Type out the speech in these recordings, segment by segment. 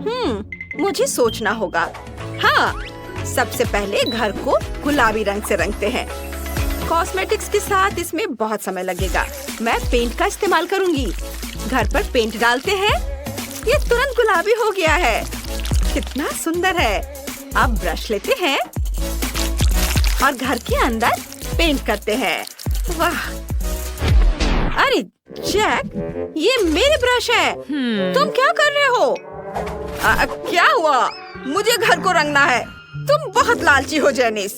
मुझे सोचना होगा। हाँ, सबसे पहले घर को गुलाबी रंग से रंगते हैं। कॉस्मेटिक्स के साथ इसमें बहुत समय लगेगा। मैं पेंट का इस्तेमाल करूंगी। घर पर पेंट डालते हैं। ये तुरंत गुलाबी हो गया है। कितना सुंदर है। अब ब्रश लेते हैं और घर के अंदर पेंट करते हैं। वाह! अरे जैक, ये मेरे ब्रश है। तुम क्या कर रहे हो? क्या हुआ? मुझे घर को रंगना है। तुम बहुत लालची हो जेनिस।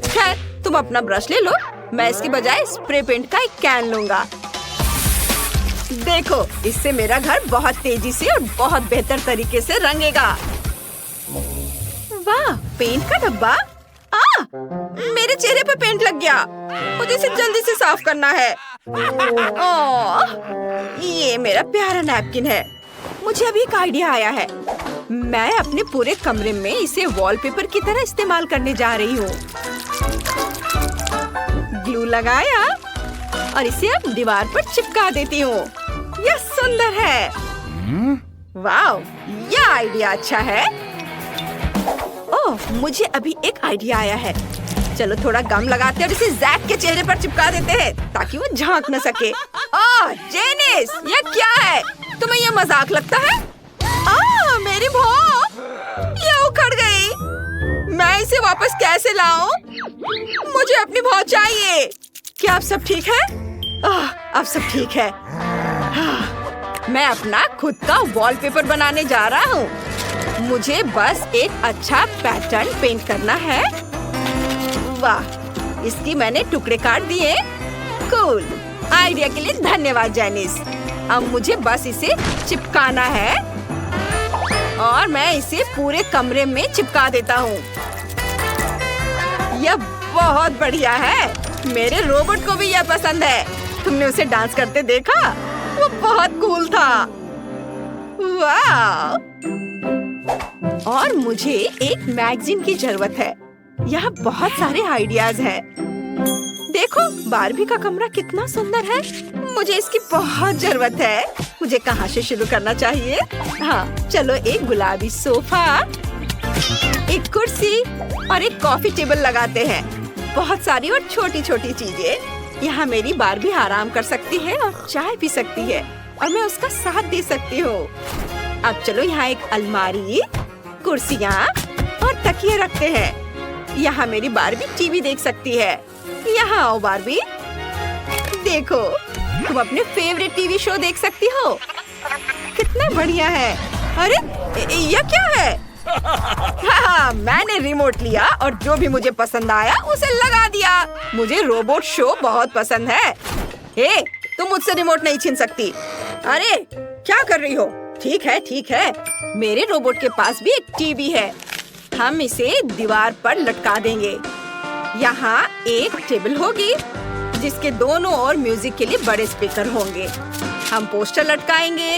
खैर, तुम अपना ब्रश ले लो। मैं इसके बजाय स्प्रे पेंट का एक कैन लूंगा। देखो, इससे मेरा घर बहुत तेजी से और बहुत बेहतर तरीके से रंगेगा। वाह, पेंट का डब्बा। मेरे चेहरे पे पेंट लग गया। मुझे इसे जल्दी से साफ करना है। ये मेरा प्यारा नैपकिन है। मुझे अभी एक आइडिया आया है। मैं अपने पूरे कमरे में इसे वॉलपेपर की तरह इस्तेमाल करने जा रही हूँ। ग्लू लगाया और इसे अब दीवार पर चिपका देती हूँ। यह सुंदर है। वाह, यह आइडिया अच्छा है। ओह, मुझे अभी एक आइडिया आया है। चलो थोड़ा गम लगाते हैं और इसे जैक के चेहरे पर चिपका देते हैं ताकि वो झांक न सके। जेनिस, ये क्या है? तुम्हें ये मजाक लगता है? मेरी भौं! ये उखड़ गई। मैं इसे वापस कैसे लाऊं? मुझे अपनी भौं चाहिए। क्या अब सब ठीक है? अब सब ठीक है। मैं अपना खुद का वॉलपेपर बनाने जा रहा हूँ। मुझे बस एक अच्छा पैटर्न पेंट करना है। वाह, इसकी मैंने टुकड़े काट दिए। कूल। आइडिया के लिए धन्यवाद जेनिस। अब मुझे बस इसे चिपकाना है और मैं इसे पूरे कमरे में चिपका देता हूँ। यह बहुत बढ़िया है। मेरे रोबोट को भी यह पसंद है। तुमने उसे डांस करते देखा? वो बहुत कूल था। वाह! और मुझे एक मैगजीन की जरूरत है। यहाँ बहुत सारे आइडियाज हैं। देखो, बारबी का कमरा कितना सुंदर है। मुझे इसकी बहुत जरूरत है। मुझे कहाँ से शुरू करना चाहिए? हाँ, चलो एक गुलाबी सोफा, एक कुर्सी और एक कॉफी टेबल लगाते हैं। बहुत सारी और छोटी छोटी चीजें। यहाँ मेरी बारबी आराम कर सकती है और चाय पी सकती है और मैं उसका साथ दे सकती हूँ। अब चलो यहाँ एक अलमारी, कुर्सियाँ और तकिए रखते हैं। यहाँ मेरी बारबी टीवी देख सकती है। यहाँ आओ बारबी। देखो, तुम अपने फेवरेट टीवी शो देख सकती हो। कितना बढ़िया है। अरे, यह क्या है? हाँ, मैंने रिमोट लिया और जो भी मुझे पसंद आया उसे लगा दिया। मुझे रोबोट शो बहुत पसंद है। तुम मुझसे रिमोट नहीं छीन सकती। अरे, क्या कर रही हो? ठीक है, ठीक है। मेरे रोबोट के पास भी एक टीवी है। हम इसे दीवार पर लटका देंगे। यहाँ एक टेबल होगी जिसके दोनों ओर म्यूजिक के लिए बड़े स्पीकर होंगे। हम पोस्टर लटकाएंगे।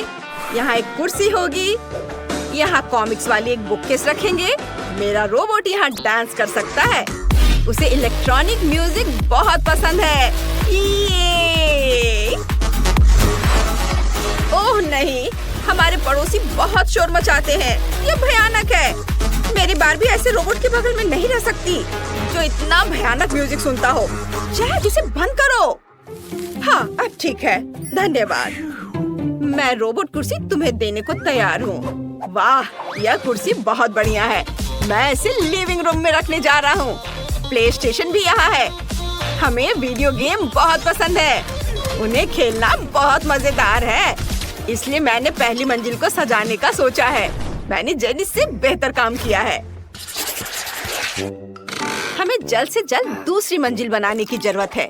यहाँ एक कुर्सी होगी। यहाँ कॉमिक्स वाली एक बुककेस रखेंगे। मेरा रोबोट यहाँ डांस कर सकता है। उसे इलेक्ट्रॉनिक म्यूजिक बहुत पसंद है। ये! ओह नहीं, हमारे पड़ोसी बहुत शोर मचाते हैं। ये भयानक है। मेरी बारबी ऐसे रोबोट के बगल में नहीं रह सकती जो इतना भयानक म्यूजिक सुनता हो। शायद इसे बंद करो। हाँ, अब ठीक है। धन्यवाद। मैं रोबोट कुर्सी तुम्हें देने को तैयार हूँ। वाह, यह कुर्सी बहुत बढ़िया है। मैं इसे लिविंग रूम में रखने जा रहा हूँ। प्ले स्टेशन भी यहाँ है। हमें वीडियो गेम बहुत पसंद है। उन्हें खेलना बहुत मजेदार है। इसलिए मैंने पहली मंजिल को सजाने का सोचा है। मैंने जेनिस से बेहतर काम किया है। हमें जल्द से जल्द दूसरी मंजिल बनाने की जरूरत है।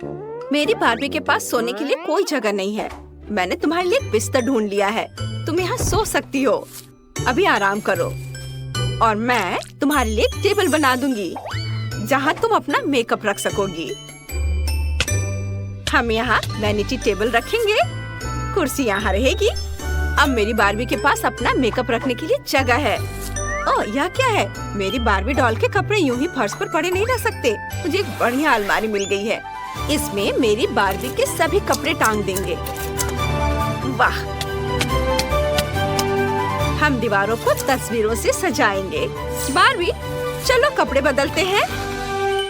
मेरी बारबी के पास सोने के लिए कोई जगह नहीं है। मैंने तुम्हारे लिए एक बिस्तर ढूंढ लिया है। तुम यहाँ सो सकती हो। अभी आराम करो और मैं तुम्हारे लिए एक टेबल बना दूंगी जहाँ तुम अपना मेकअप रख सकोगी। हम यहाँ वैनिटी टेबल रखेंगे। कुर्सी यहाँ रहेगी। अब मेरी बारबी के पास अपना मेकअप रखने के लिए जगह है। ओह, यह क्या है? मेरी बारबी डॉल के कपड़े यूं ही फर्श पर पड़े नहीं रह सकते। मुझे एक बढ़िया अलमारी मिल गई है। इसमें मेरी बारबी के सभी कपड़े टांग देंगे। वाह! हम दीवारों को तस्वीरों से सजाएंगे। बारबी, चलो कपड़े बदलते हैं।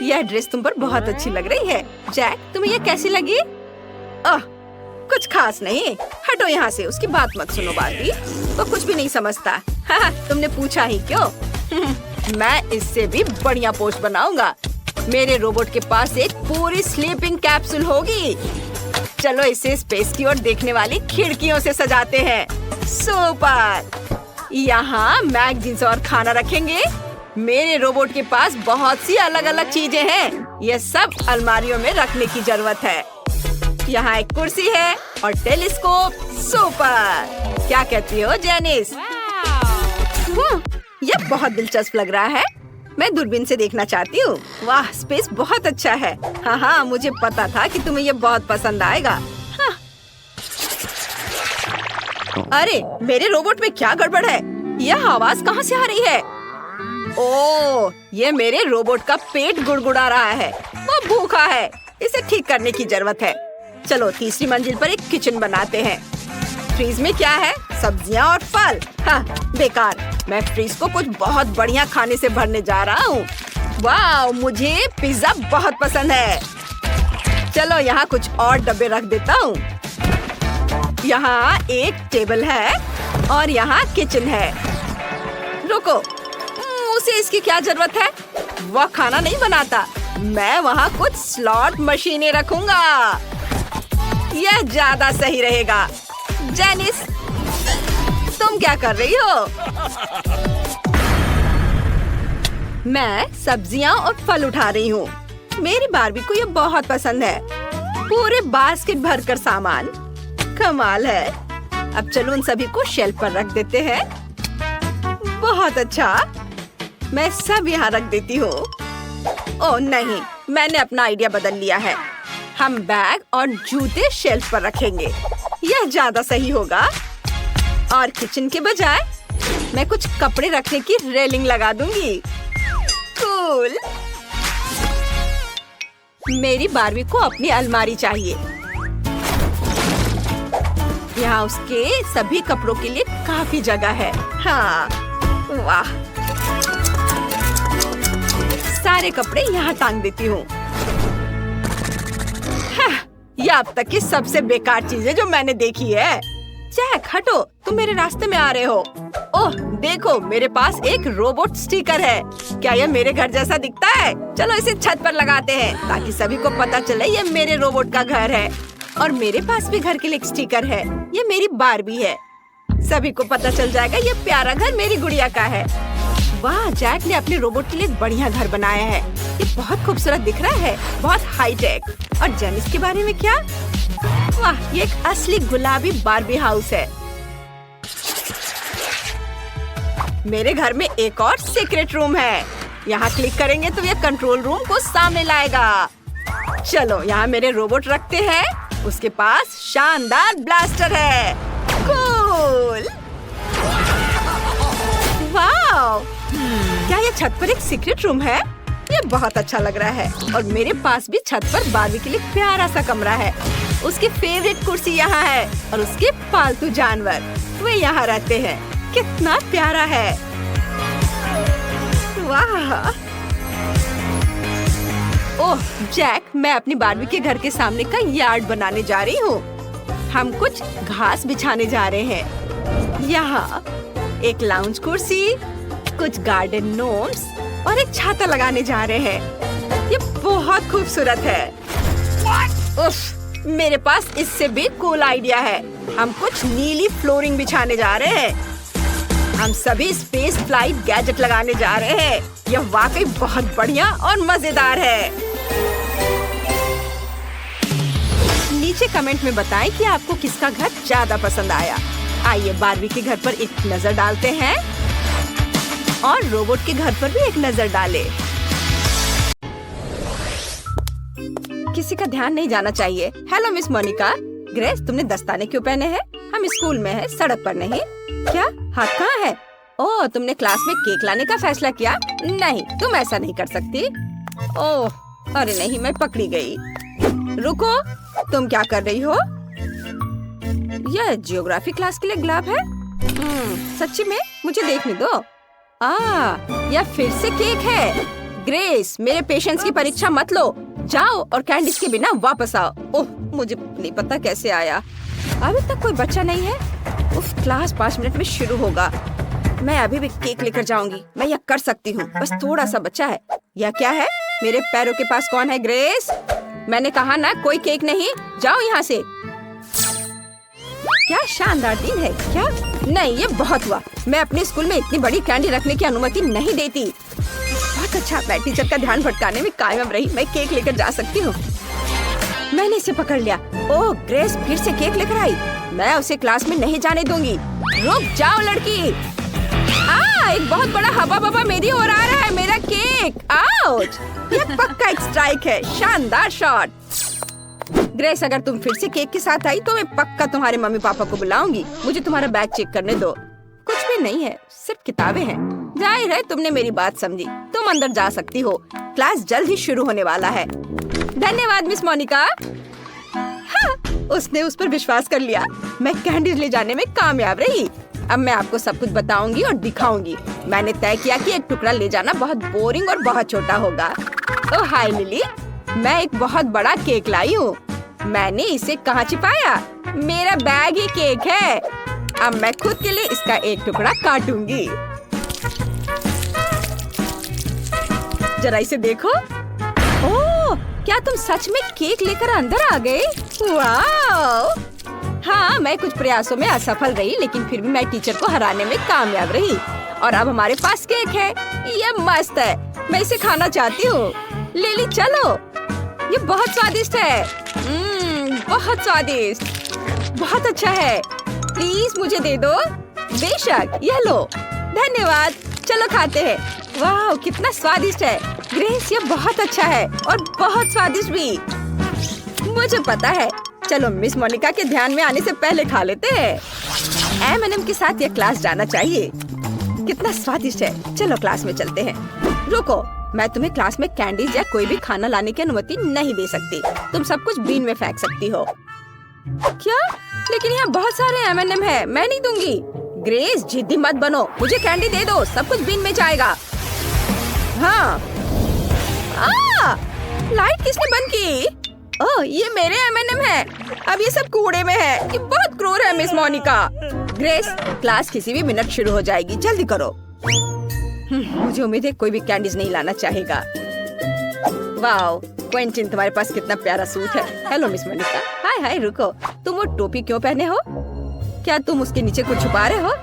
यह ड्रेस तुम पर बहुत अच्छी लग रही है। जैक, तुम्हें यह कैसी लगी? कुछ खास नहीं। हटो यहाँ से, उसकी बात मत सुनो बारबी, वो कुछ भी नहीं समझता। तुमने पूछा ही क्यों? मैं इससे भी बढ़िया पोस्ट बनाऊंगा। मेरे रोबोट के पास एक पूरी स्लीपिंग कैप्सूल होगी। चलो इसे स्पेस की ओर देखने वाली खिड़कियों से सजाते हैं। सुपर! यहाँ मैगजीन्स और खाना रखेंगे। मेरे रोबोट के पास बहुत सी अलग अलग चीजें हैं। ये सब अलमारियों में रखने की जरूरत है। यहाँ एक कुर्सी है और टेलीस्कोप। सुपर! क्या कहती हो जेनिस? यह बहुत दिलचस्प लग रहा है। मैं दूरबीन से देखना चाहती हूँ। वाह, स्पेस बहुत अच्छा है। हाँ, मुझे पता था कि तुम्हें यह बहुत पसंद आएगा। हाँ। अरे, मेरे रोबोट में क्या गड़बड़ है? यह आवाज कहाँ से आ रही है? ओह, ये मेरे रोबोट का पेट गुड़गुड़ा रहा है। वो भूखा है। इसे ठीक करने की जरूरत है। चलो तीसरी मंजिल पर एक किचन बनाते हैं। फ्रीज में क्या है? सब्जियां और फल। हाँ, बेकार। मैं फ्रीज को कुछ बहुत बढ़िया खाने से भरने जा रहा हूँ। वाह, मुझे पिज्जा बहुत पसंद है। चलो यहाँ कुछ और डब्बे रख देता हूँ। यहाँ एक टेबल है और यहाँ किचन है। रुको, उसे इसकी क्या जरूरत है? वह खाना नहीं बनाता। मैं वहाँ कुछ स्लॉट मशीनें रखूंगा। यह ज्यादा सही रहेगा। जेनिस, तुम क्या कर रही हो? मैं सब्जियां और फल उठा रही हूँ। मेरी बारबी को ये बहुत पसंद है। पूरे बास्केट भरकर सामान। कमाल है। अब चलो उन सभी को शेल्फ पर रख देते हैं। बहुत अच्छा। मैं सब यहाँ रख देती हूँ। ओह नहीं, मैंने अपना आइडिया बदल लिया है। हम बैग और जूते शेल्फ पर रखेंगे। यह ज्यादा सही होगा। और किचन के बजाय मैं कुछ कपड़े रखने की रेलिंग लगा दूंगी। कूल। मेरी बारबी को अपनी अलमारी चाहिए। यहाँ उसके सभी कपड़ों के लिए काफी जगह है। हाँ, वाह। सारे कपड़े यहाँ टांग देती हूँ। यह अब तक की सबसे बेकार चीज है जो मैंने देखी है। जैक, हटो, तुम मेरे रास्ते में आ रहे हो। ओह, देखो, मेरे पास एक रोबोट स्टिकर है। क्या यह मेरे घर जैसा दिखता है? चलो इसे छत पर लगाते हैं ताकि सभी को पता चले ये मेरे रोबोट का घर है। और मेरे पास भी घर के लिए एक स्टिकर है। ये मेरी बारबी है। सभी को पता चल जाएगा ये प्यारा घर मेरी गुड़िया का है। वाह, जैक ने अपने रोबोट के लिए एक बढ़िया घर बनाया है। ये बहुत खूबसूरत दिख रहा है, बहुत हाईटेक। और जेनिस के बारे में क्या? वाह, ये एक असली गुलाबी बारबी हाउस है। मेरे घर में एक और सीक्रेट रूम है। यहाँ क्लिक करेंगे तो ये कंट्रोल रूम को सामने लाएगा। चलो यहाँ मेरे रोबोट रखते हैं। उसके पास शानदार ब्लास्टर है। कूल। वाह, क्या ये छत पर एक सीक्रेट रूम है? ये बहुत अच्छा लग रहा है। और मेरे पास भी छत पर बारबी के लिए प्यारा सा कमरा है। उसकी फेवरेट कुर्सी यहाँ है और उसके पालतू जानवर वे यहाँ रहते हैं। कितना प्यारा है। वाह। ओह जैक, मैं अपनी बारबी के घर के सामने का यार्ड बनाने जा रही हूँ। हम कुछ घास बिछाने जा रहे हैं। यहाँ एक लाउंज कुर्सी, कुछ गार्डन नोम्स और एक छाता लगाने जा रहे हैं। ये बहुत खूबसूरत है। उफ, मेरे पास इससे भी कूल आइडिया है। हम कुछ नीली फ्लोरिंग बिछाने जा रहे हैं। हम सभी स्पेस फ्लाइट गैजेट लगाने जा रहे हैं। यह वाकई बहुत बढ़िया और मजेदार है। नीचे कमेंट में बताएं कि आपको किसका घर ज्यादा पसंद आया। आइए बारबी के घर पर एक नजर डालते हैं और रोबोट के घर पर भी एक नजर डालें। किसी का ध्यान नहीं जाना चाहिए। Hello miss Monika. ग्रेस, तुमने दस्ताने क्यों पहने हैं? हम स्कूल में हैं, सड़क पर नहीं। क्या? हाथ कहाँ है? ओह, तुमने क्लास में केक लाने का फैसला किया? नहीं, तुम ऐसा नहीं कर सकती। ओह, अरे नहीं, मैं पकड़ी गई। रुको, तुम क्या कर रही हो? यह जियोग्राफी क्लास के लिए ग्लव है। सच्ची में? मुझे देखने दो। यह फिर से केक है। ग्रेस, मेरे पेशेंस की परीक्षा मत लो। जाओ और कैंडीज के बिना वापस आओ। ओह, मुझे नहीं पता कैसे आया। अभी तक कोई बच्चा नहीं है। उफ, क्लास 5 मिनट में शुरू होगा। मैं अभी भी केक लेकर जाऊंगी। मैं यह कर सकती हूँ। बस थोड़ा सा बच्चा है। यह क्या है? मेरे पैरों के पास कौन है? ग्रेस, मैंने कहा ना कोई केक नहीं। जाओ यहाँ से। क्या शानदार दिन है। क्या? नहीं, ये बहुत हुआ। मैं अपने स्कूल में इतनी बड़ी कैंडी रखने की अनुमति नहीं देती। बहुत अच्छा, मैं टीचर का ध्यान भटकाने में कामयाब रही। मैं केक लेकर जा सकती हूँ। मैंने इसे पकड़ लिया। ओह, ग्रेस फिर से केक लेकर आई। मैं उसे क्लास में नहीं जाने दूंगी। रुक जाओ लड़की। एक बहुत बड़ा हवा बबा मेरी ओर आ रहा है। मेरा केक। आउच! यह पक्का एक स्ट्राइक है। शानदार शॉट। ग्रेस, अगर तुम फिर से केक के साथ आई तो मैं पक्का तुम्हारे मम्मी पापा को बुलाऊंगी। मुझे तुम्हारा बैग चेक करने दो। कुछ भी नहीं है, सिर्फ किताबें हैं। जाहिर है तुमने मेरी बात समझी। तुम अंदर जा सकती हो। क्लास जल्द ही शुरू होने वाला है। धन्यवाद मिस मोनिका। उसने उस पर विश्वास कर लिया। मैं कैंडीज ले जाने में कामयाब रही। अब मैं आपको सब कुछ बताऊंगी और दिखाऊंगी। मैंने तय किया कि एक टुकड़ा ले जाना बहुत बोरिंग और बहुत छोटा होगा। ओह हाय लिली, मैं एक बहुत बड़ा केक लाई हूँ। मैंने इसे कहाँ छिपाया? मेरा बैग ही केक है। अब मैं खुद के लिए इसका एक टुकड़ा काटूंगी। जरा इसे देखो। ओह, क्या तुम सच में केक लेकर अंदर आ गए? वाह! हाँ, मैं कुछ प्रयासों में असफल रही, लेकिन फिर भी मैं टीचर को हराने में कामयाब रही। और अब हमारे पास केक है। ये मस्त है। मैं इसे खाना चाहती हूँ। लिली चलो। ये बहुत स्वादिष्ट है। बहुत स्वादिष्ट। बहुत अच्छा है। प्लीज मुझे दे दो। बेशक, यह लो। धन्यवाद। चलो खाते हैं। वाह, कितना स्वादिष्ट है। ग्रेस, ये बहुत अच्छा है और बहुत स्वादिष्ट भी। मुझे पता है। चलो मिस मोनिका के ध्यान में आने से पहले खा लेते हैं। M&M के साथ यह क्लास जाना चाहिए। कितना स्वादिष्ट है। चलो क्लास में चलते हैं। रुको, मैं तुम्हें क्लास में कैंडीज या कोई भी खाना लाने की अनुमति नहीं दे सकती। तुम सब कुछ बीन में फेंक सकती हो। क्या? लेकिन यहाँ बहुत सारे M&M है। मैं नहीं दूंगी। ग्रेस, जिद्दी मत बनो। मुझे कैंडी दे दो। सब कुछ बीन में जाएगा। हाँ। लाइट किसने बंद की? ओह, ये मेरे M&M है। अब ये सब कूड़े में है। ये बहुत क्रूर है मिस मोनिका। ग्रेस, क्लास किसी भी मिनट शुरू हो जाएगी। जल्दी करो। मुझे उम्मीद है कोई भी कैंडीज नहीं लाना चाहेगा। वाओ, क्वेंटिन, तुम्हारे पास कितना प्यारा सूट है। Hello miss Monica. Hi hi, रुको। तुम वो टोपी क्यों पहने हो? क्या तुम उसके नीचे कुछ छुपा रहे हो?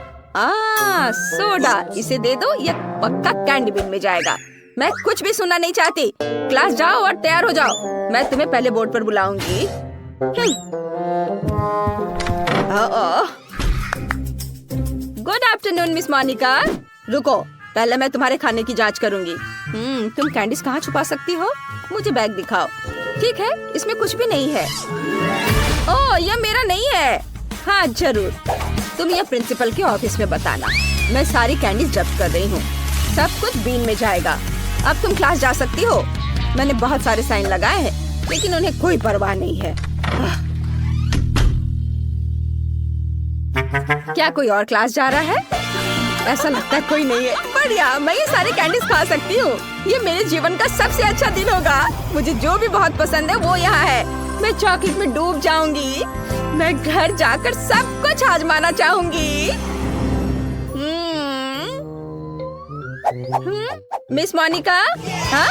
सोडा। इसे दे दो। ये पक्का कैंडी बिन में जाएगा। मैं कुछ भी सुनना नहीं चाहती। क्लास जाओ और तैयार हो जाओ। मैं तुम्हें पहले बोर्ड पर बुलाऊंगी। Good afternoon miss Monica. रुको, पहले मैं तुम्हारे खाने की जांच करूंगी। तुम कैंडीज कहाँ छुपा सकती हो? मुझे बैग दिखाओ। ठीक है, इसमें कुछ भी नहीं है। ओह, यह मेरा नहीं है। हाँ जरूर, तुम यह प्रिंसिपल के ऑफिस में बताना। मैं सारी कैंडीज जब्त कर रही हूँ। सब कुछ बीन में जाएगा। अब तुम क्लास जा सकती हो। मैंने बहुत सारे साइन लगाए हैं, लेकिन उन्हें कोई परवाह नहीं है। क्या कोई और क्लास जा रहा है? ऐसा लगता है कोई नहीं है। बढ़िया, मैं ये सारे कैंडीज खा सकती हूँ। ये मेरे जीवन का सबसे अच्छा दिन होगा। मुझे जो भी बहुत पसंद है वो यहाँ है। मैं चॉकलेट में डूब जाऊंगी। मैं घर जाकर सब कुछ आजमाना चाहूंगी। मिस मोनिका, हाँ?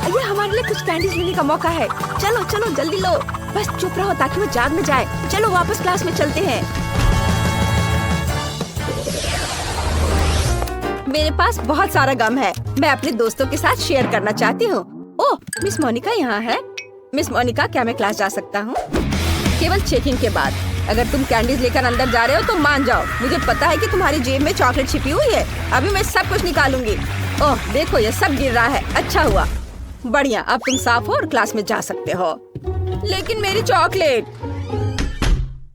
ये हमारे लिए कुछ कैंडीज लेने का मौका है। चलो चलो जल्दी लो। बस चुप रहो ताकि वो जाग न जाए। चलो वापस क्लास में चलते हैं। मेरे पास बहुत सारा गम है। मैं अपने दोस्तों के साथ शेयर करना चाहती हूँ। ओह, मिस मोनिका यहाँ है। मिस मोनिका, क्या मैं क्लास जा सकता हूँ? केवल चेकिंग के बाद। अगर तुम कैंडीज लेकर अंदर जा रहे हो तो मान जाओ। मुझे पता है कि तुम्हारी जेब में चॉकलेट छिपी हुई है। अभी मैं सब कुछ निकालूंगी। ओह देखो, ये सब गिर रहा है। अच्छा हुआ। बढ़िया, अब तुम साफ हो और क्लास में जा सकते हो। लेकिन मेरी चॉकलेट।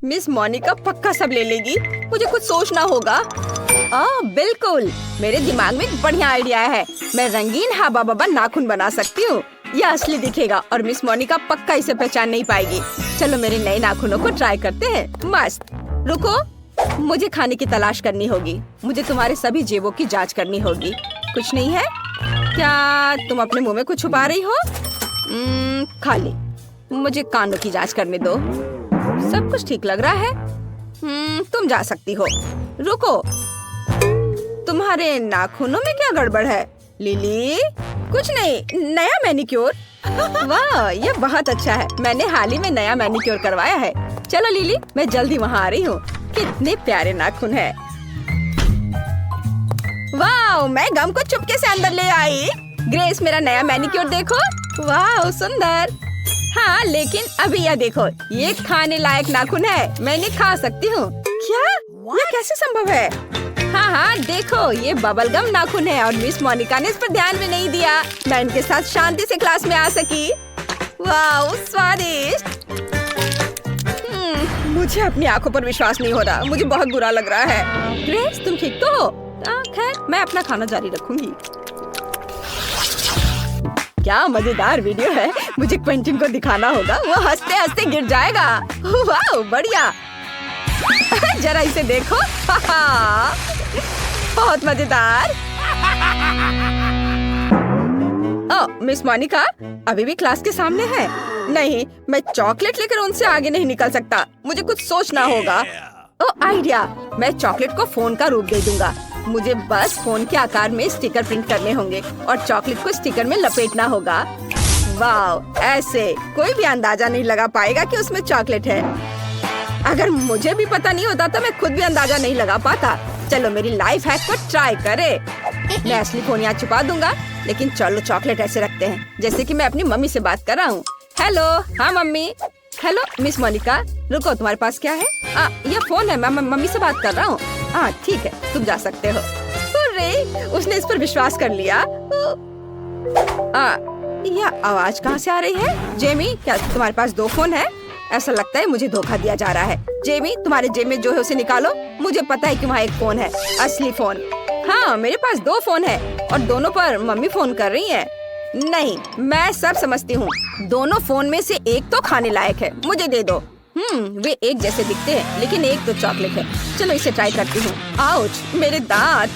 मिस मोनिका पक्का सब ले लेगी। मुझे कुछ सोचना होगा। बिल्कुल, मेरे दिमाग में एक बढ़िया आइडिया है। मैं रंगीन हवा बबा नाखून बना सकती हूँ। यह असली दिखेगा और मिस मोनिका पक्का इसे पहचान नहीं पाएगी। चलो मेरे नए नाखूनों को ट्राई करते हैं। मस्त। रुको, मुझे खाने की तलाश करनी होगी। मुझे तुम्हारे सभी जेबों की जांच करनी होगी। कुछ नहीं है क्या? तुम अपने मुंह में कुछ छुपा रही हो? खाली। मुझे कानों की जांच करने दो। सब कुछ ठीक लग रहा है। तुम जा सकती हो। रुको, तुम्हारे नाखूनों में क्या गड़बड़ है? लिली, कुछ नहीं, नया मैनिक्योर। वाह, ये बहुत अच्छा है। मैंने हाल ही में नया मैनिक्योर करवाया है। चलो लिली, मैं जल्दी वहाँ आ रही हूँ। कितने प्यारे नाखून है। वाह, मैं गम को चुपके से अंदर ले आई। ग्रेस, मेरा नया मैनिक्योर देखो। वाह, सुंदर। हाँ, लेकिन अभी यह देखो, ये खाने लायक नाखून है। मैं इन्हें खा सकती हूँ। क्या? यह कैसे संभव है? हाँ, देखो, ये बबल गम नाखून है और मिस मोनिका ने इस पर ध्यान भी नहीं दिया। मैं इनके साथ शांति से क्लास में आ सकी। वाह, स्वादिष्ट। मुझे अपनी आंखों पर विश्वास नहीं हो रहा। मुझे बहुत बुरा लग रहा है। ग्रेस, तुम ठीक तो हो? खैर, मैं अपना खाना जारी रखूंगी। क्या मजेदार वीडियो है। मुझे क्वेंटिन को दिखाना होगा। वो हंसते हंसते गिर जाएगा। वाह, बढ़िया। जरा इसे देखो। बहुत मजेदार। मिस मोनिका अभी भी क्लास के सामने है? नहीं, मैं चॉकलेट लेकर उनसे आगे नहीं निकल सकता। मुझे कुछ सोचना होगा। आइडिया, मैं चॉकलेट को फोन का रूप दे दूंगा। मुझे बस फोन के आकार में स्टिकर प्रिंट करने होंगे और चॉकलेट को स्टिकर में लपेटना होगा। वाह, ऐसे कोई भी अंदाजा नहीं लगा पाएगा कि उसमें चॉकलेट है। अगर मुझे भी पता नहीं होता तो मैं खुद भी अंदाजा नहीं लगा पाता। चलो मेरी लाइफ हैक को ट्राई करे। मैं असली फोन यहाँ छुपा दूंगा, लेकिन चलो चॉकलेट ऐसे रखते हैं जैसे कि मैं अपनी मम्मी से बात कर रहा हूँ। हेलो। हाँ मम्मी। हेलो मिस मोनिका, रुको, तुम्हारे पास क्या है? यह फोन है। मैं मम्मी से बात कर रहा हूँ। ठीक है, तुम जा सकते हो। अरे, उसने इस पर विश्वास कर लिया। यह आवाज कहाँ से आ रही है? जेमी, क्या तुम्हारे पास दो फोन है? ऐसा लगता है मुझे धोखा दिया जा रहा है। जेमी, तुम्हारे जेब में जो है उसे निकालो। मुझे पता है कि वहाँ एक फोन है, असली फोन। हाँ, मेरे पास दो फोन है और दोनों पर मम्मी फोन कर रही है। नहीं, मैं सब समझती हूँ। दोनों फोन में से एक तो खाने लायक है। मुझे दे दो। वे एक जैसे दिखते हैं, लेकिन एक तो चॉकलेट है। चलो इसे ट्राई करती हूँ। आउच, मेरे दांत।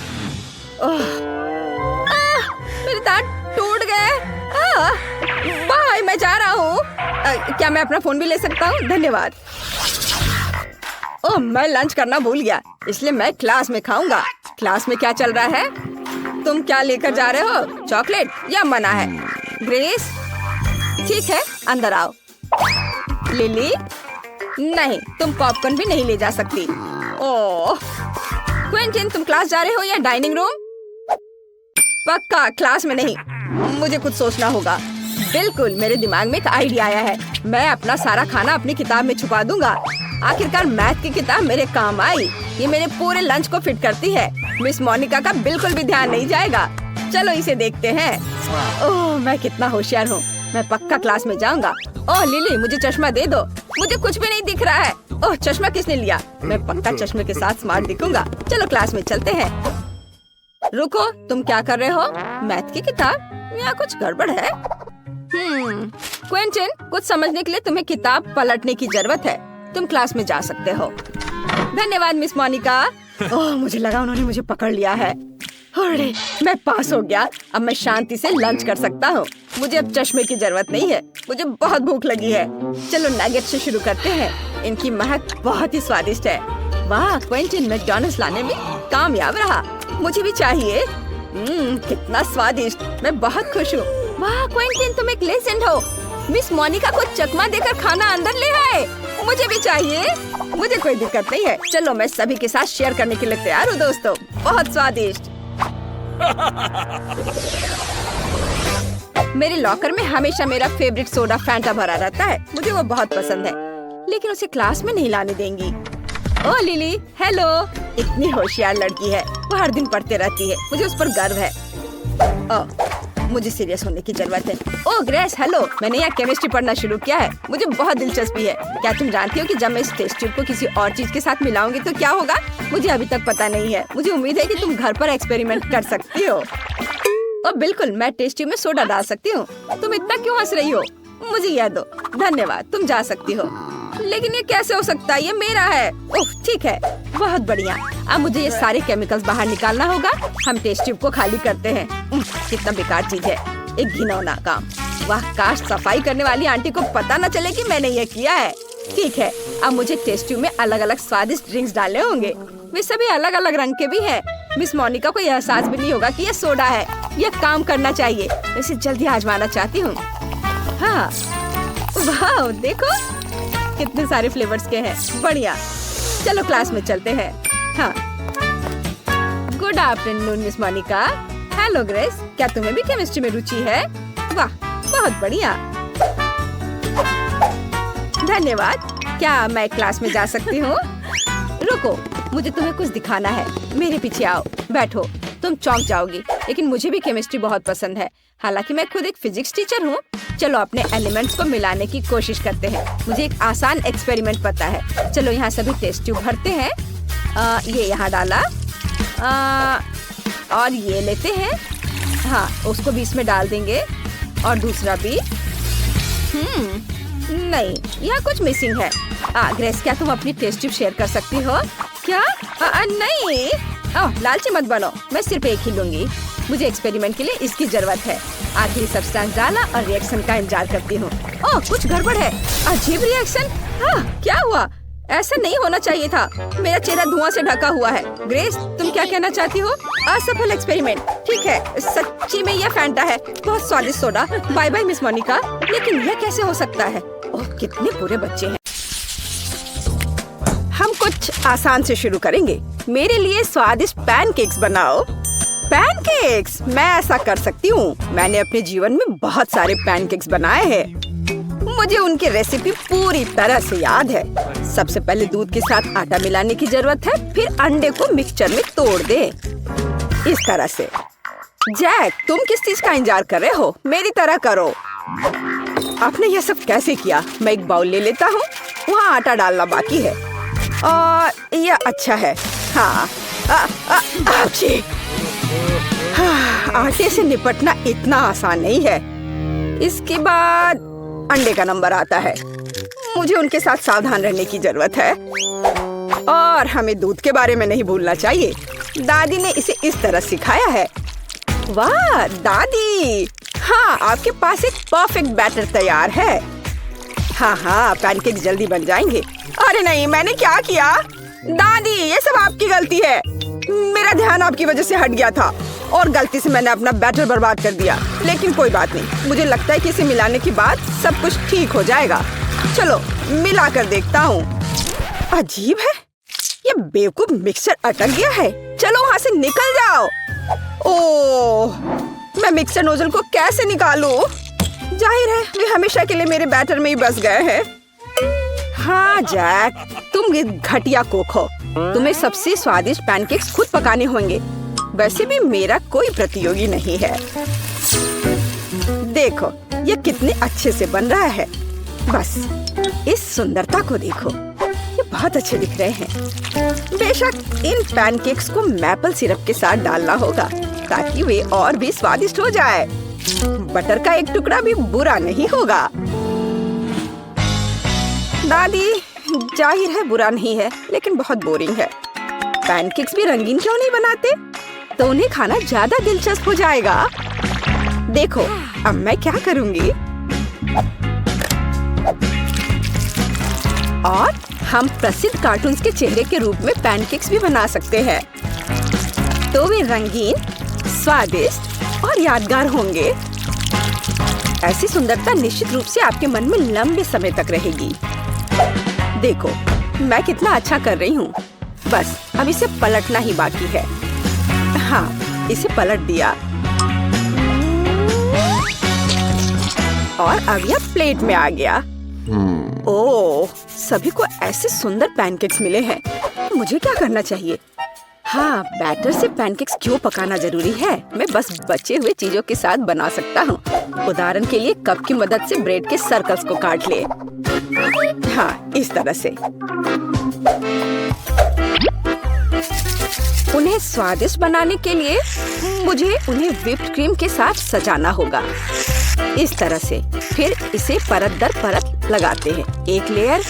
मेरे दांत टूट गए। बाय, मैं जा रहा हूँ। क्या मैं अपना फोन भी ले सकता हूँ? धन्यवाद। मैं लंच करना भूल गया, इसलिए मैं क्लास में खाऊंगा। क्लास में क्या चल रहा है? तुम क्या लेकर जा रहे हो? चॉकलेट या मना है? ग्रेस, ठीक है, अंदर आओ। लिली, नहीं, तुम पॉपकॉर्न भी नहीं ले जा सकती। ओह, क्विंटिन, तुम क्लास जा रहे हो या डाइनिंग रूम? पक्का क्लास में नहीं। मुझे कुछ सोचना होगा। बिल्कुल, मेरे दिमाग में एक आइडिया आया है। मैं अपना सारा खाना अपनी किताब में छुपा दूंगा। आखिरकार मैथ की किताब मेरे काम आई। ये मेरे पूरे लंच को फिट करती है। मिस मोनिका का बिल्कुल भी ध्यान नहीं जाएगा। चलो इसे देखते हैं। ओह, मैं कितना होशियार हूँ। मैं पक्का क्लास में जाऊंगा। ओह लिली, मुझे चश्मा दे दो। मुझे कुछ भी नहीं दिख रहा है। ओह, चश्मा किसने लिया? मैं पक्का चश्मे के साथ स्मार्ट दिखूंगा। चलो क्लास में चलते हैं। रुको, तुम क्या कर रहे हो? मैथ की किताब? यहाँ कुछ गड़बड़ है। क्विंटिन, कुछ समझने के लिए तुम्हें किताब पलटने की जरूरत है। तुम क्लास में जा सकते हो। धन्यवाद मिस मोनिका। ओह, मुझे लगा उन्होंने मुझे पकड़ लिया है। अरे, मैं पास हो गया। अब मैं शांति से लंच कर सकता हूँ। मुझे अब चश्मे की जरूरत नहीं है। मुझे बहुत भूख लगी है। चलो नगेट से शुरू करते हैं। इनकी महक बहुत ही स्वादिष्ट है। वाह, क्विंटिन मैकडॉनल्ड्स लाने में कामयाब रहा। मुझे भी चाहिए। कितना स्वादिष्ट। मैं बहुत खुश हूँ। वाह क्विंटिन, तुम एक लेजेंड हो। मिस मोनिका को चकमा देकर खाना अंदर ले आए। मुझे भी चाहिए। मुझे कोई दिक्कत नहीं है। चलो, मैं सभी के साथ शेयर करने के लिए तैयार हूँ दोस्तों। बहुत स्वादिष्ट। मेरे लॉकर में हमेशा मेरा फेवरेट सोडा फैंटा भरा रहता है। मुझे वो बहुत पसंद है, लेकिन उसे क्लास में नहीं लाने देंगी। ओह लिली, हेलो। इतनी होशियार लड़की है। वो हर दिन पढ़ते रहती है। मुझे उस पर गर्व है। मुझे सीरियस होने की जरूरत है। ओह ग्रेस, हेलो। मैंने यहाँ केमिस्ट्री पढ़ना शुरू किया है। मुझे बहुत दिलचस्पी है। क्या तुम जानती हो कि जब मैं इस टेस्ट ट्यूब को किसी और चीज के साथ मिलाऊंगी तो क्या होगा? मुझे अभी तक पता नहीं है। मुझे उम्मीद है कि तुम घर पर एक्सपेरिमेंट कर सकती हो। और बिल्कुल, मैं टेस्ट ट्यूब में सोडा डाल सकती हूँ। तुम इतना क्यों हंस रही हो? मुझे यह दो। धन्यवाद, तुम जा सकती हो। लेकिन ये कैसे हो सकता है? ये मेरा है। ओह ठीक है, बहुत बढ़िया। अब मुझे ये सारे केमिकल्स बाहर निकालना होगा। हम टेस्ट ट्यूब को खाली करते हैं। कितना बेकार चीज है, एक घिनौना काम। वाह, काश सफाई करने वाली आंटी को पता न चले कि मैंने ये किया है। ठीक है, अब मुझे टेस्ट ट्यूब में अलग अलग स्वादिष्ट ड्रिंक्स डालने होंगे। वे सभी अलग अलग रंग के भी हैं। मिस मोनिका को यह एहसास भी नहीं होगा कि ये सोडा है। यह काम करना चाहिए। मैं इसे जल्दी आजमाना चाहती हूँ। हाँ, वाह, देखो कितने सारे फ्लेवर्स के हैं। बढ़िया, चलो क्लास में चलते हैं। हाँ, good afternoon miss Monica. Hello Grace, क्या तुम्हें भी केमिस्ट्री में रुचि है? वाह, बहुत बढ़िया। धन्यवाद। क्या मैं क्लास में जा सकती हूँ? रुको, मुझे तुम्हें कुछ दिखाना है। मेरे पीछे आओ, बैठो। तुम चौंक जाओगी, लेकिन मुझे भी केमिस्ट्री बहुत पसंद है। हालांकि मैं खुद एक फिजिक्स टीचर हूँ। चलो अपने एलिमेंट्स को मिलाने की कोशिश करते हैं। मुझे एक आसान एक्सपेरिमेंट पता है। चलो यहाँ सभी टेस्ट ट्यूब भरते हैं। ये यहाँ डाला। और ये लेते हैं। हाँ, उसको भी इसमें डाल देंगे। और दूसरा भी। नहीं, यहाँ कुछ मिसिंग है। ग्रेस, क्या तुम अपनी टेस्ट ट्यूब शेयर कर सकती हो? क्या? नहीं। लालची मत बनो, मैं सिर्फ एक ही लूंगी। मुझे एक्सपेरिमेंट के लिए इसकी जरूरत है। आखिरी सब्सटेंस डाला और रिएक्शन का इंतजार करती हूँ। ओह, कुछ गड़बड़ है। अजीब रिएक्शन। क्या हुआ? ऐसा नहीं होना चाहिए था। मेरा चेहरा धुआं से ढका हुआ है। ग्रेस, तुम क्या कहना चाहती हो? असफल एक्सपेरिमेंट। ठीक है, सच्ची में यह फैंटा है। बहुत स्वादिष्ट soda. Bye bye miss Monica. लेकिन यह कैसे हो सकता है? ओह, कितने बुरे बच्चे हैं। हम कुछ आसान से शुरू करेंगे। मेरे लिए स्वादिष्ट पैनकेक्स बनाओ। पैनकेक्स? मैं ऐसा कर सकती हूँ। मैंने अपने जीवन में बहुत सारे पैनकेक्स बनाए हैं। मुझे उनकी रेसिपी पूरी तरह से याद है। सबसे पहले दूध के साथ आटा मिलाने की जरूरत है। फिर अंडे को मिक्सचर में तोड़ दे, इस तरह से। जैक, तुम किस चीज का इंतजार कर रहे हो? मेरी तरह करो। आपने यह सब कैसे किया? मैं एक बाउल ले लेता हूँ। वहाँ आटा डालना बाकी है। और यह अच्छा है। हाँ, आटे से निपटना इतना आसान नहीं है। इसके बाद अंडे का नंबर आता है। मुझे उनके साथ सावधान रहने की जरूरत है। और हमें दूध के बारे में नहीं भूलना चाहिए। दादी ने इसे इस तरह सिखाया है। वाह दादी, हाँ, आपके पास एक परफेक्ट बैटर तैयार है। हाँ, पैनकेक जल्दी बन जाएंगे। अरे नहीं, मैंने क्या किया? दादी, ये सब आपकी गलती है। मेरा ध्यान आपकी वजह से हट गया था और गलती से मैंने अपना बैटर बर्बाद कर दिया। लेकिन कोई बात नहीं, मुझे लगता है कि इसे मिलाने के बाद सब कुछ ठीक हो जाएगा। चलो मिला कर देखता हूँ। अजीब है, ये बेवकूफ मिक्सचर अटक गया है। चलो वहाँ से निकल जाओ। ओह, मैं मिक्सर नोजल को कैसे निकालूं? जाहिर है वे हमेशा के लिए मेरे बैटर में ही बस गए हैं। हाँ जैक, तुम घटिया कुक हो। तुम्हें सबसे स्वादिष्ट पैनकेक्स खुद पकाने होंगे। वैसे भी मेरा कोई प्रतियोगी नहीं है। देखो ये कितने अच्छे से बन रहा है। बस इस सुंदरता को देखो, ये बहुत अच्छे दिख रहे हैं। बेशक इन पैनकेक्स को मैपल सिरप के साथ डालना होगा ताकि वे और भी स्वादिष्ट हो जाए। बटर का एक टुकड़ा भी बुरा नहीं होगा। दादी, जाहिर है बुरा नहीं है, लेकिन बहुत बोरिंग है। पैनकेक्स भी रंगीन क्यों नहीं बनाते? तो उन्हें खाना ज्यादा दिलचस्प हो जाएगा। देखो अब मैं क्या करूंगी। और हम प्रसिद्ध कार्टून्स के चेहरे के रूप में पैनकेक्स भी बना सकते हैं। तो वे रंगीन, स्वादिष्ट और यादगार होंगे। ऐसी सुंदरता निश्चित रूप से आपके मन में लंबे समय तक रहेगी। देखो मैं कितना अच्छा कर रही हूँ। बस अब इसे पलटना ही बाकी है। हाँ, इसे पलट दिया और अब यह प्लेट में आ गया। ओह, सभी को ऐसे सुंदर पैनकेक्स मिले हैं। मुझे क्या करना चाहिए? हाँ, बैटर से पैनकेक्स क्यों पकाना जरूरी है? मैं बस बचे हुए चीजों के साथ बना सकता हूँ। उदाहरण के लिए कप की मदद से ब्रेड के सर्कल्स को काट ले। हाँ, इस तरह से। उन्हें स्वादिष्ट बनाने के लिए मुझे उन्हें व्हिप्ड क्रीम के साथ सजाना होगा। इस तरह से। फिर इसे परत दर परत लगाते हैं। एक लेयर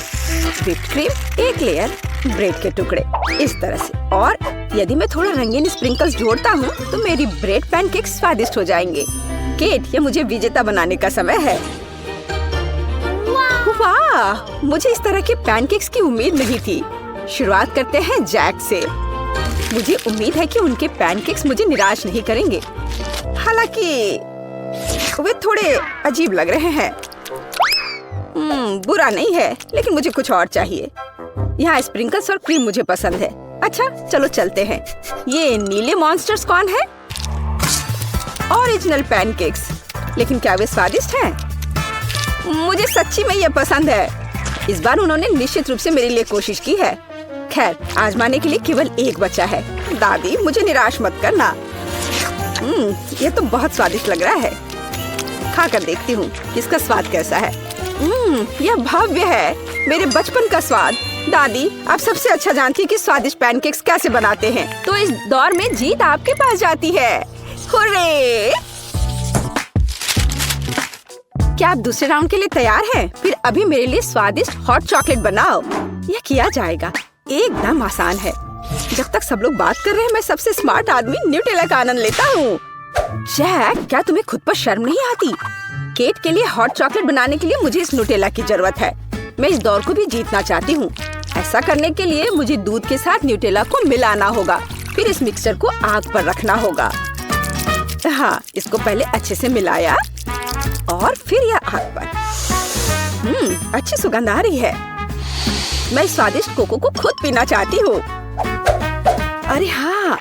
व्हिप्ड क्रीम, एक लेयर ब्रेड के टुकड़े, इस तरह से। और यदि मैं थोड़ा रंगीन स्प्रिंकल्स जोड़ता हूँ तो मेरी ब्रेड पैनकेक्स स्वादिष्ट हो जाएंगे। केट, ये मुझे विजेता बनाने का समय है। वाह, मुझे इस तरह के पैनकेक्स की उम्मीद नहीं थी। शुरुआत करते हैं जैक से। मुझे उम्मीद है कि उनके पैनकेक्स मुझे निराश नहीं करेंगे। हालांकि वे थोड़े अजीब लग रहे हैं। बुरा नहीं है, लेकिन मुझे कुछ और चाहिए। यहाँ स्प्रिंकल्स और क्रीम मुझे पसंद है। अच्छा, चलो चलते हैं। ये नीले मॉन्स्टर्स कौन है? Original pancakes. लेकिन क्या वे स्वादिष्ट हैं? मुझे सच्ची में ये पसंद है। इस बार उन्होंने निश्चित रूप से मेरे लिए कोशिश की है। खैर, आजमाने के लिए केवल एक बचा है। दादी, मुझे निराश मत करना। ये तो बहुत स्वादिष्ट लग रहा है। खाकर देखती हूँ कि इसका स्वाद कैसा है। यह भव्य है, मेरे बचपन का स्वाद। दादी, आप सबसे अच्छा जानती हैं कि स्वादिष्ट पैनकेक्स कैसे बनाते हैं। तो इस दौर में जीत आपके पास जाती है। हुर्रे! क्या आप दूसरे राउंड के लिए तैयार हैं? फिर अभी मेरे लिए स्वादिष्ट हॉट चॉकलेट बनाओ। यह किया जाएगा, एकदम आसान है। जब तक सब लोग बात कर रहे हैं, मैं सबसे स्मार्ट आदमी न्यूटेला का आनंद लेता हूँ। जैक, क्या तुम्हें खुद पर शर्म नहीं आती? केट के लिए हॉट चॉकलेट बनाने के लिए मुझे इस न्यूटेला की जरूरत है। मैं इस दौर को भी जीतना चाहती हूँ। ऐसा करने के लिए मुझे दूध के साथ न्यूटेला को मिलाना होगा। फिर इस मिक्सचर को आग पर रखना होगा। हाँ, इसको पहले अच्छे से मिलाया और फिर यह आग पर। अच्छी सुगंध आ रही है। मैं स्वादिष्ट कोको को खुद पीना चाहती हूँ। अरे हाँ,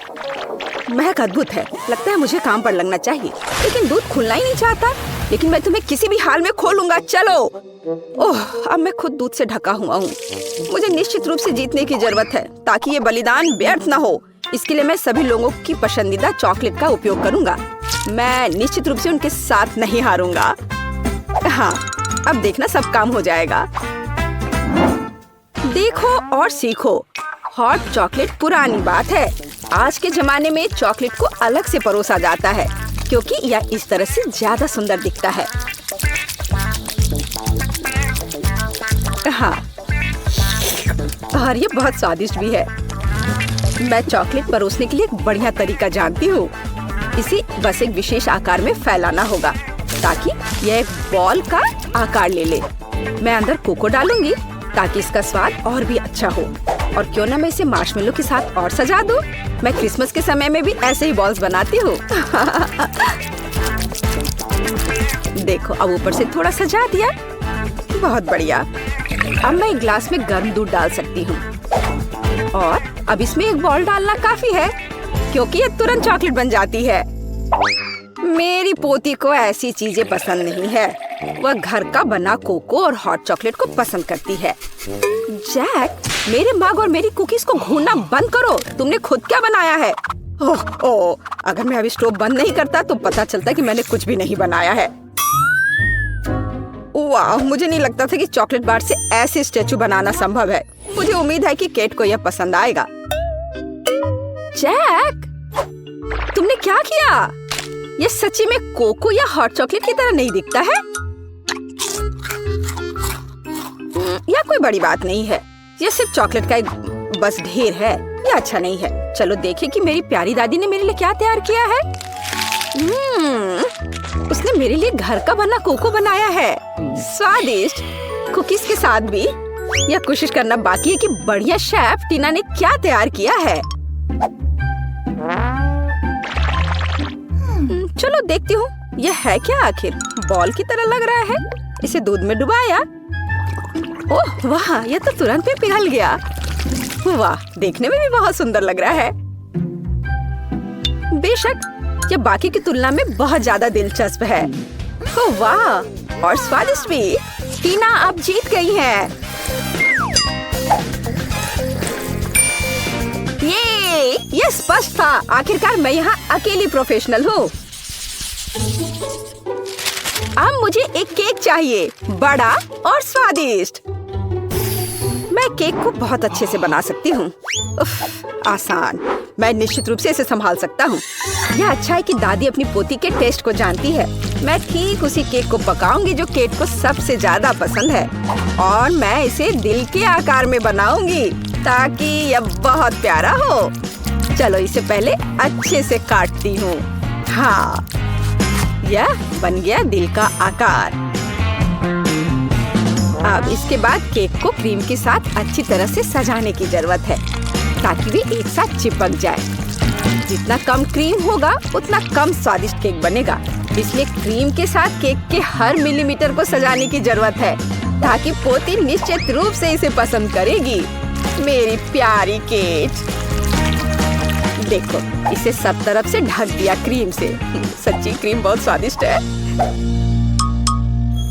महक अद्भुत है। लगता है मुझे काम पर लगना चाहिए, लेकिन दूध खुलना ही नहीं चाहता। लेकिन मैं तुम्हें किसी भी हाल में खोलूंगा। चलो। ओह, अब मैं खुद दूध से ढका हुआ हूँ। मुझे निश्चित रूप से जीतने की जरूरत है, ताकि ये बलिदान व्यर्थ न हो। इसके लिए मैं सभी लोगों की पसंदीदा चॉकलेट का उपयोग करूंगा। मैं निश्चित रूप से उनके साथ नहीं हारूंगा। हाँ, अब देखना सब काम हो जाएगा। देखो और सीखो। हॉट चॉकलेट पुरानी बात है। आज के जमाने में चॉकलेट को अलग से परोसा जाता है, क्योंकि यह इस तरह से ज्यादा सुंदर दिखता है। हाँ, और ये बहुत स्वादिष्ट भी है। मैं चॉकलेट परोसने के लिए एक बढ़िया तरीका जानती हूँ। इसे बस एक विशेष आकार में फैलाना होगा, ताकि यह एक बॉल का आकार ले ले। मैं अंदर कोको डालूंगी, ताकि इसका स्वाद और भी अच्छा हो। और क्यों ना मैं इसे मार्शमेलो के साथ और सजा दूं? मैं क्रिसमस के समय में भी ऐसे ही बॉल्स बनाती हूँ। देखो, अब ऊपर से थोड़ा सजा दिया। बहुत बढ़िया। अब मैं एक ग्लास में गर्म दूध डाल सकती हूँ। और अब इसमें एक बॉल डालना काफी है, क्योंकि ये तुरंत चॉकलेट बन जाती है। मेरी पोती को ऐसी चीजें पसंद नहीं है। वह घर का बना कोको और हॉट चॉकलेट को पसंद करती है। जैक, मेरे मग और मेरी कुकीज को घूरना बंद करो। तुमने खुद क्या बनाया है? ओह, अगर मैं अभी स्टोव बंद नहीं करता तो पता चलता कि मैंने कुछ भी नहीं बनाया है। वाह, मुझे नहीं लगता था कि चॉकलेट बार से ऐसे स्टैचू बनाना संभव है। मुझे उम्मीद है कि केट को यह पसंद आएगा। जैक, तुमने क्या किया? यह सच्ची में कोको या हॉट चॉकलेट की तरह नहीं दिखता है। यह कोई बड़ी बात नहीं है। यह सिर्फ चॉकलेट का एक बस ढेर है। यह अच्छा नहीं है। चलो देखें कि मेरी प्यारी दादी ने मेरे लिए क्या तैयार किया है। उसने मेरे लिए घर का बना कोको बनाया है। स्वादिष्ट। कुकीज के साथ भी। यह कोशिश करना बाकी है कि बढ़िया शेफ टीना ने क्या तैयार किया है। चलो देखती हूँ, यह है क्या आखिर? बॉल की तरह लग रहा है। इसे दूध में डुबाया। ओह वाह, यह तो तुरंत में पिघल गया। वाह, देखने में भी बहुत सुंदर लग रहा है। बेशक यह बाकी की तुलना में बहुत ज्यादा दिलचस्प है। ओह वाह, और स्वादिष्ट भी। टीना अब जीत गई है। ये स्पष्ट था। आखिरकार मैं यहाँ अकेली प्रोफेशनल हूँ। अब मुझे एक केक चाहिए, बड़ा और स्वादिष्ट। मैं केक को बहुत अच्छे से बना सकती हूँ। आसान। मैं निश्चित रूप से इसे संभाल सकता हूँ। यह अच्छा है कि दादी अपनी पोती के टेस्ट को जानती है। मैं ठीक उसी केक को पकाऊंगी जो केक को सबसे ज्यादा पसंद है, और मैं इसे दिल के आकार में बनाऊंगी ताकि यह बहुत प्यारा हो। चलो इसे पहले अच्छे से काटती हूँ। हाँ, यह बन गया दिल का आकार। अब इसके बाद केक को क्रीम के साथ अच्छी तरह से सजाने की जरूरत है ताकि वे एक साथ चिपक जाए। जितना कम क्रीम होगा उतना कम स्वादिष्ट केक बनेगा, इसलिए क्रीम के साथ केक के हर मिलीमीटर को सजाने की जरूरत है ताकि पोती निश्चित रूप से इसे पसंद करेगी। मेरी प्यारी केट, देखो इसे सब तरफ से ढक दिया क्रीम से। सच्ची क्रीम बहुत स्वादिष्ट है।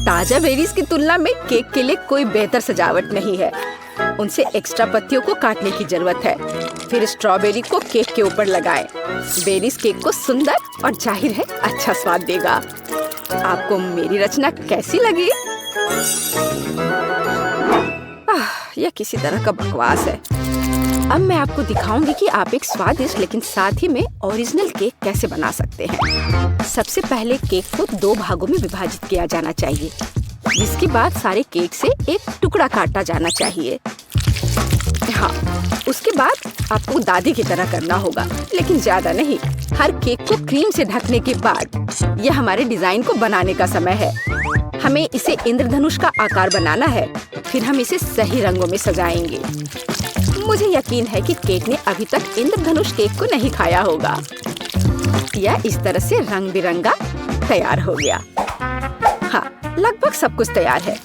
ताजा बेरीज की तुलना में केक के लिए कोई बेहतर सजावट नहीं है। उनसे एक्स्ट्रा पत्तियों को काटने की जरूरत है। फिर स्ट्रॉबेरी को केक के ऊपर लगाएं। बेरीज केक को सुंदर और जाहिर है अच्छा स्वाद देगा। आपको मेरी रचना कैसी लगी? यह किसी तरह का बकवास है। अब मैं आपको दिखाऊंगी कि आप एक स्वादिष्ट लेकिन साथ ही में ओरिजिनल केक कैसे बना सकते हैं। सबसे पहले केक को 2 भागों में विभाजित किया जाना चाहिए, जिसके बाद सारे केक से एक टुकड़ा काटा जाना चाहिए। हाँ, उसके बाद आपको दादी की तरह करना होगा, लेकिन ज्यादा नहीं। हर केक को क्रीम से ढकने के बाद यह हमारे डिजाइन को बनाने का समय है। हमें इसे इंद्रधनुष का आकार बनाना है। फिर हम इसे सही रंगों में सजाएंगे। मुझे यकीन है कि केक ने अभी तक इंद्रधनुष केक को नहीं खाया होगा। यह इस तरह से रंग बिरंगा तैयार हो गया। हाँ, लगभग सब कुछ तैयार है।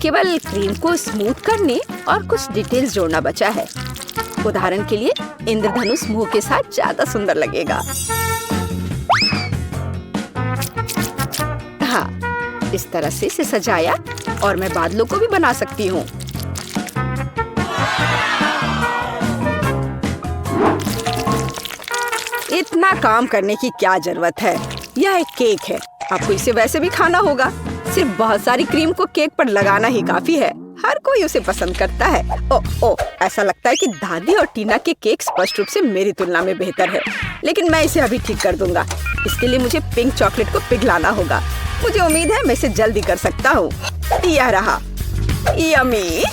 केवल क्रीम को स्मूथ करने और कुछ डिटेल्स जोड़ना बचा है। उदाहरण के लिए इंद्रधनुष मुंह के साथ ज्यादा सुंदर लगेगा। हाँ, इस तरह से इसे सजाया और मैं बादलों को भी बना सकती हूँ। इतना काम करने की क्या जरूरत है? यह एक केक है, आपको इसे वैसे भी खाना होगा। सिर्फ बहुत सारी क्रीम को केक पर लगाना ही काफी है। हर कोई उसे पसंद करता है। ओ, ऐसा लगता है कि दादी और टीना के केक स्पष्ट रूप से मेरी तुलना में बेहतर है, लेकिन मैं इसे अभी ठीक कर दूंगा। इसके लिए मुझे पिंक चॉकलेट को पिघलाना होगा। मुझे उम्मीद है मैं इसे जल्दी कर सकता हूँ। यह रहा, यम्मी।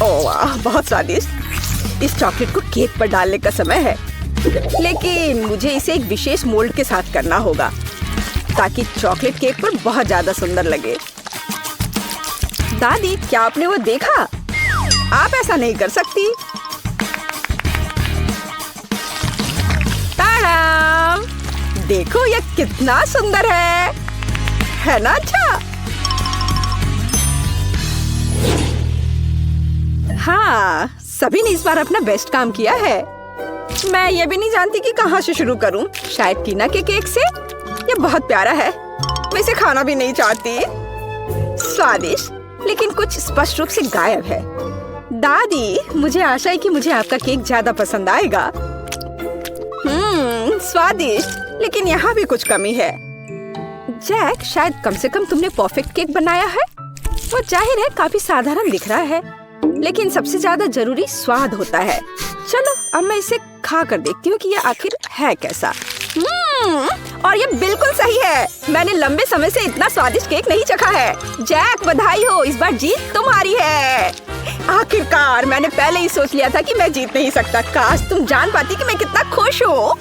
ओह वाह, बहुत स्वादिष्ट। इस चॉकलेट को केक पर डालने का समय है, लेकिन मुझे इसे एक विशेष मोल्ड के साथ करना होगा ताकि चॉकलेट केक पर बहुत ज्यादा सुंदर लगे। दादी, क्या आपने वो देखा? आप ऐसा नहीं कर सकती। ताड़ाम! देखो यह कितना सुंदर है ना? अच्छा, हाँ, सभी ने इस बार अपना बेस्ट काम किया है। मैं ये भी नहीं जानती कि कहाँ से शुरू करूं। शायद टीना के केक से। ये बहुत प्यारा है, मैं इसे खाना भी नहीं चाहती। स्वादिष्ट, लेकिन कुछ स्पष्ट रूप से गायब है। दादी, मुझे आशा है कि मुझे आपका केक ज्यादा पसंद आएगा। स्वादिष्ट, लेकिन यहाँ भी कुछ कमी है। जैक, शायद कम से कम तुमने परफेक्ट केक बनाया है। वो जाहिर है काफी साधारण दिख रहा है, लेकिन सबसे ज्यादा जरूरी स्वाद होता है। चलो अब मैं इसे खा कर देखती हूँ कि यह आखिर है कैसा। और ये बिल्कुल सही है। मैंने लंबे समय से इतना स्वादिष्ट केक नहीं चखा है। जैक, बधाई हो, इस बार जीत तुम्हारी है। आखिरकार, मैंने पहले ही सोच लिया था कि मैं जीत नहीं सकता। काश तुम जान पाती कि मैं कितना खुश हूँ।